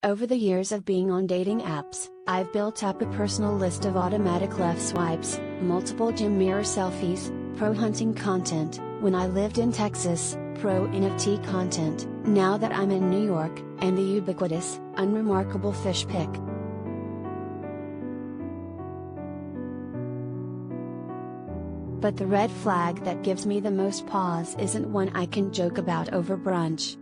Over the years of being on dating apps, I've built up a personal list of automatic left swipes, multiple gym mirror selfies, pro-hunting content, when I lived in Texas, pro-NFT content, now that I'm in New York, and the ubiquitous, unremarkable fish pic. But the red flag that gives me the most pause isn't one I can joke about over brunch.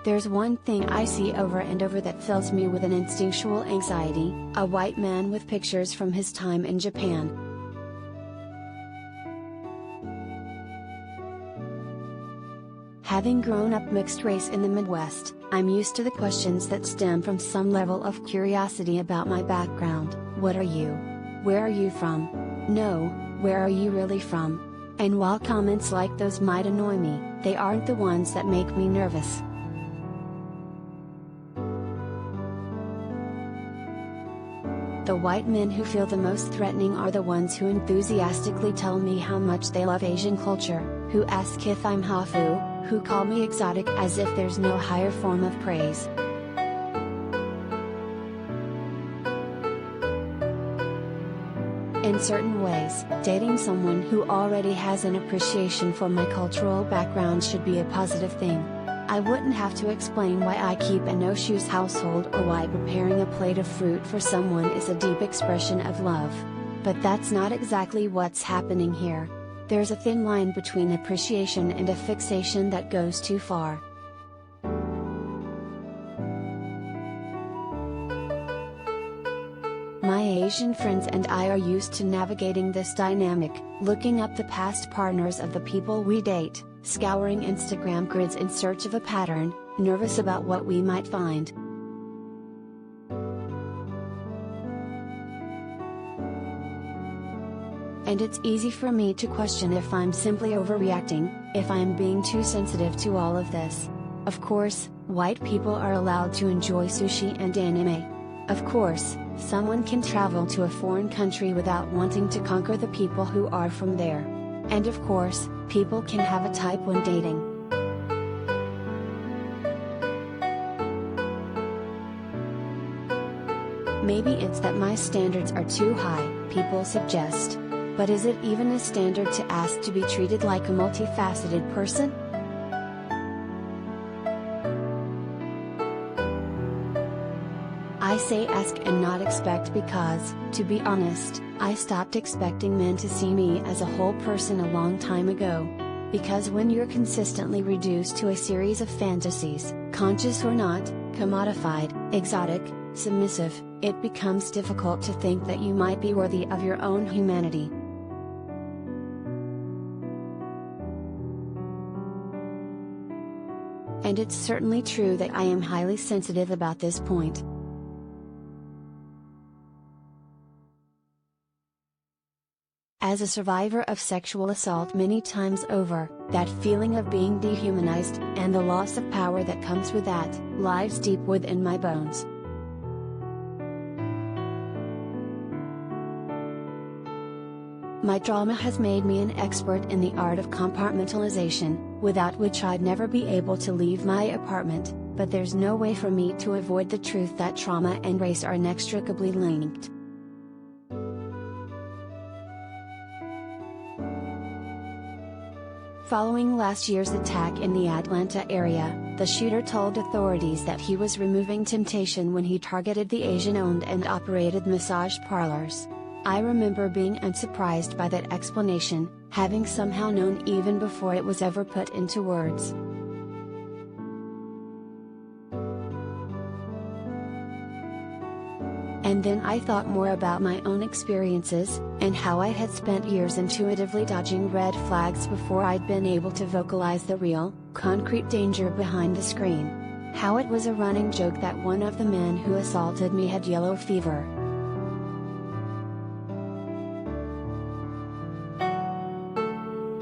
There's one thing I see over and over that fills me with an instinctual anxiety: a white man with pictures from his time in Japan. Having grown up mixed race in the Midwest, I'm used to the questions that stem from some level of curiosity about my background. What are you? Where are you from? No, where are you really from? And while comments like those might annoy me, they aren't the ones that make me nervous. The white men who feel the most threatening are the ones who enthusiastically tell me how much they love Asian culture, who ask if I'm hafu, who call me exotic as if there's no higher form of praise. In certain ways, dating someone who already has an appreciation for my cultural background should be a positive thing. I wouldn't have to explain why I keep a no-shoes household or why preparing a plate of fruit for someone is a deep expression of love. But that's not exactly what's happening here. There's a thin line between appreciation and a fixation that goes too far. My Asian friends and I are used to navigating this dynamic, looking up the past partners of the people we date, scouring Instagram grids in search of a pattern, nervous about what we might find. And it's easy for me to question if I'm simply overreacting, if I'm being too sensitive to all of this. Of course, white people are allowed to enjoy sushi and anime. Of course, someone can travel to a foreign country without wanting to conquer the people who are from there. And of course, people can have a type when dating. Maybe it's that my standards are too high, people suggest. But is it even a standard to ask to be treated like a multifaceted person? I say ask and not expect because, to be honest, I stopped expecting men to see me as a whole person a long time ago. Because when you're consistently reduced to a series of fantasies, conscious or not, commodified, exotic, submissive, it becomes difficult to think that you might be worthy of your own humanity. And it's certainly true that I am highly sensitive about this point. As a survivor of sexual assault many times over, that feeling of being dehumanized, and the loss of power that comes with that, lies deep within my bones. My trauma has made me an expert in the art of compartmentalization, without which I'd never be able to leave my apartment, but there's no way for me to avoid the truth that trauma and race are inextricably linked. Following last year's attack in the Atlanta area, the shooter told authorities that he was removing temptation when he targeted the Asian-owned and operated massage parlors. I remember being unsurprised by that explanation, having somehow known even before it was ever put into words. And then I thought more about my own experiences, and how I had spent years intuitively dodging red flags before I'd been able to vocalize the real, concrete danger behind the screen. How it was a running joke that one of the men who assaulted me had yellow fever.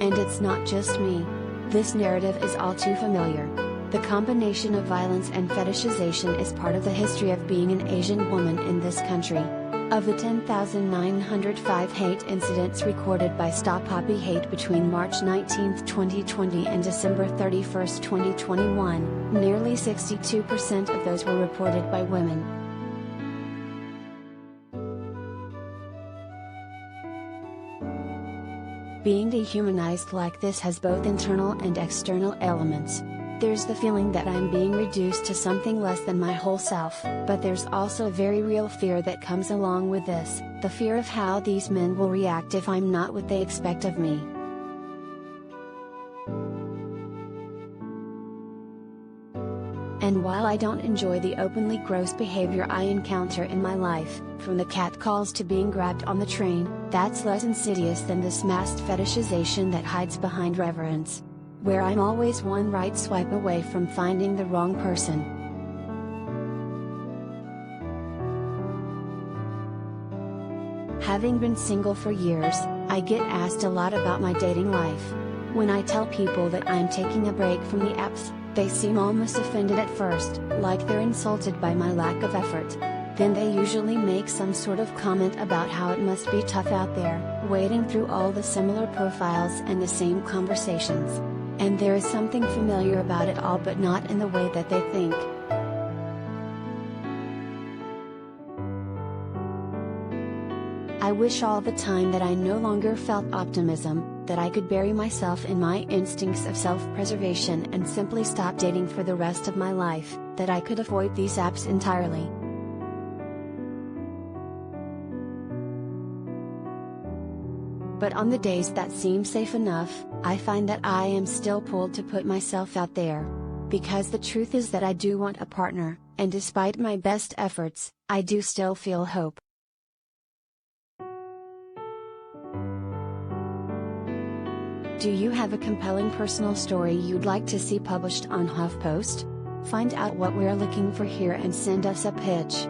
And it's not just me. This narrative is all too familiar. The combination of violence and fetishization is part of the history of being an Asian woman in this country. Of the 10,905 hate incidents recorded by Stop Poppy Hate between March 19, 2020 and December 31, 2021, nearly 62% of those were reported by women. Being dehumanized like this has both internal and external elements. There's the feeling that I'm being reduced to something less than my whole self, but there's also a very real fear that comes along with this, the fear of how these men will react if I'm not what they expect of me. And while I don't enjoy the openly gross behavior I encounter in my life, from the catcalls to being grabbed on the train, that's less insidious than this masked fetishization that hides behind reverence. Where I'm always one right swipe away from finding the wrong person. Having been single for years, I get asked a lot about my dating life. When I tell people that I'm taking a break from the apps, they seem almost offended at first, like they're insulted by my lack of effort. Then they usually make some sort of comment about how it must be tough out there, wading through all the similar profiles and the same conversations. And there is something familiar about it all, but not in the way that they think. I wish all the time that I no longer felt optimism, that I could bury myself in my instincts of self-preservation and simply stop dating for the rest of my life, that I could avoid these apps entirely. But on the days that seem safe enough, I find that I am still pulled to put myself out there. Because the truth is that I do want a partner, and despite my best efforts, I do still feel hope. Do you have a compelling personal story you'd like to see published on HuffPost? Find out what we're looking for here and send us a pitch.